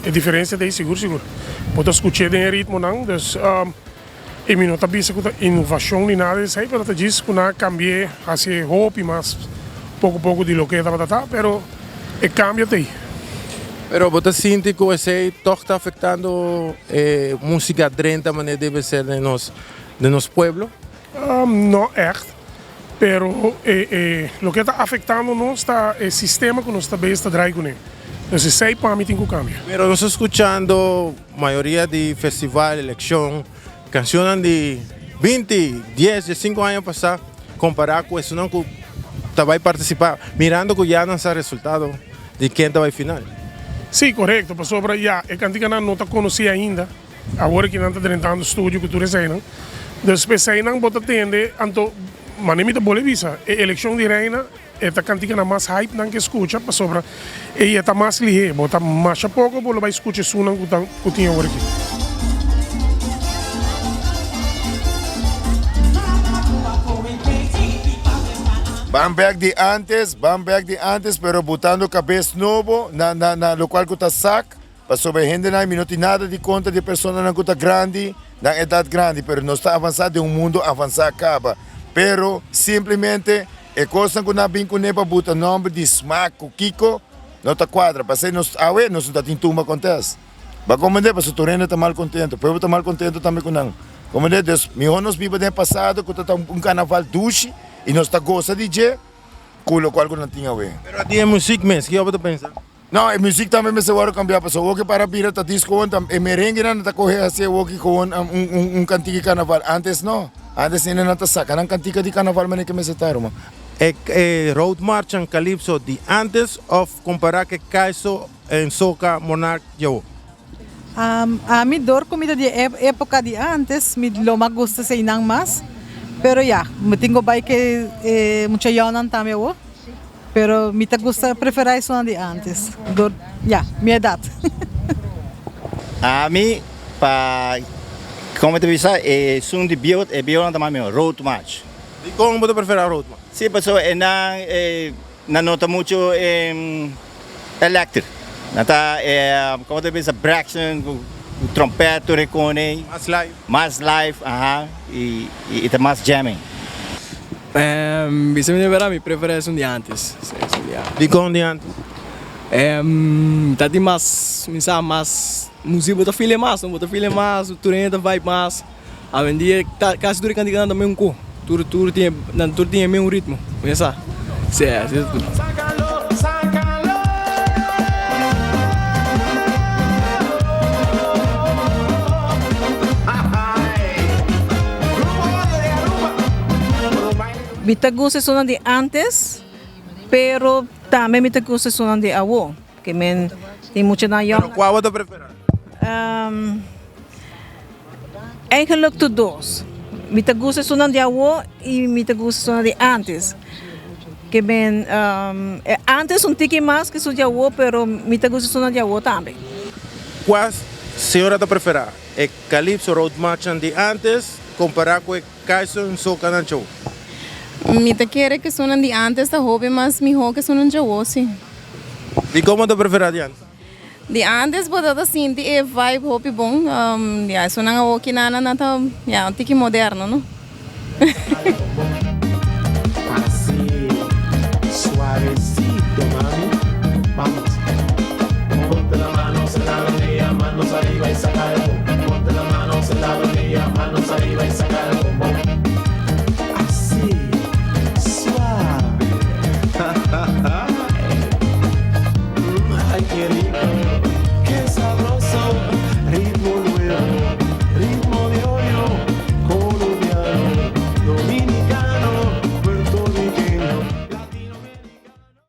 A diferença daí, seguro. Pode escutar em ritmo, não. Então, e não está vendo que inovação nem nada disso aí, mas diz que não cambia, assim, roupa, mas pouco de lo que estava, mas é cambio daí. Pero você sente que esse toque está afetando música drenta, mas deve ser de nos pueblos? Não é, pero o que está afetando nós está o sistema que nós também está dragando. Então, sei para mim tem que cambiar. Pero nós escuchando maioria de festival, eleição, canções de 20, 10, 5 anos passados, comparar com isso não que vai participar, mirando que já não está resultado de quem vai final. Sim, correto. Para sobre já, é cantiga não está conhecida ainda. Agora que não está dentro do estúdio que tu recém. Depois aí não pode atender, então, mas nem me dá boa visa. A eleição de reina esta cantiga na mais hype não que escuta para sobre e está mais ligeiro, bota mais a pouco, bolo vai escutar isso não que tinha agora aqui. Van back de antes, pero botando cabeça novo na local que está sac, para sobre gente não tem nada de conta de pessoa não que está grande, na idade grande, pero não está avançado de mundo avançar acaba, pero simplesmente é coisa que não vem com neba bota nome de smack, kiko, não está quadra, para ser nós awe, nós não tem tumba acontece. Ba como de, para o torrente está mal contente, o povo está mal contente também com não. Como de, meu nós viva de passado, que está carnaval duche e nós está gosta de je, com o qual não tinha awe. Pero a ti é música mesmo, que você pensa? Não, a música também me se vai cambiar, para o que para vir a disco ontem, e merengue não está correr assim, o que com cantiga de carnaval, antes não. Antes ainda não está sacando cantiga de carnaval, mas que me setaram. Road March and Calypso de antes of comparar que Kaiso em Soca Monarch eu? A mim dor comida de época de antes, me lo mais gusta se não mais, pero ya, me tenho bem que muita yanan também eu, pero me te gusta preferir isso de antes, dor, ya, minha idade. A mim, para como te disse, é som de bio também Road March. E como você prefere a Road March? Sí, pues na nota mucho electric. Nata, como te dice, Braxton, trompeta, recone. Más live, ajá, y está más jamming. Bisa me verá mi preferência de antes. E como de antes? Tati mais, misa mais, música bota filha mais, não bota filha mais, o turenta vai mais. A vendia, caso dure cantiga também co. Tudo tinha mesmo ritmo, pensa? Certo. Me te gusta suena de antes, pero também me te gusta suena de agua, que me tem mucho na yo. Pero qual você prefere? Eigenlijk de dos. Me te gusta suena de agua e me te gusta suena de antes. Que ben antes tique mais que su de agua, pero me te gusta suena de agua também. Qual senhora te prefere? É Calypso Road March de antes comparar com Kaiso em Soca na show? Mi te quiere que suenan de antes, da hobby más mejor que suenan de hoy, sí. E como te prefere de antes? De antes, botada assim, de vibe hobby bom, suenan a hoy que nada, nada, um tique moderno, não?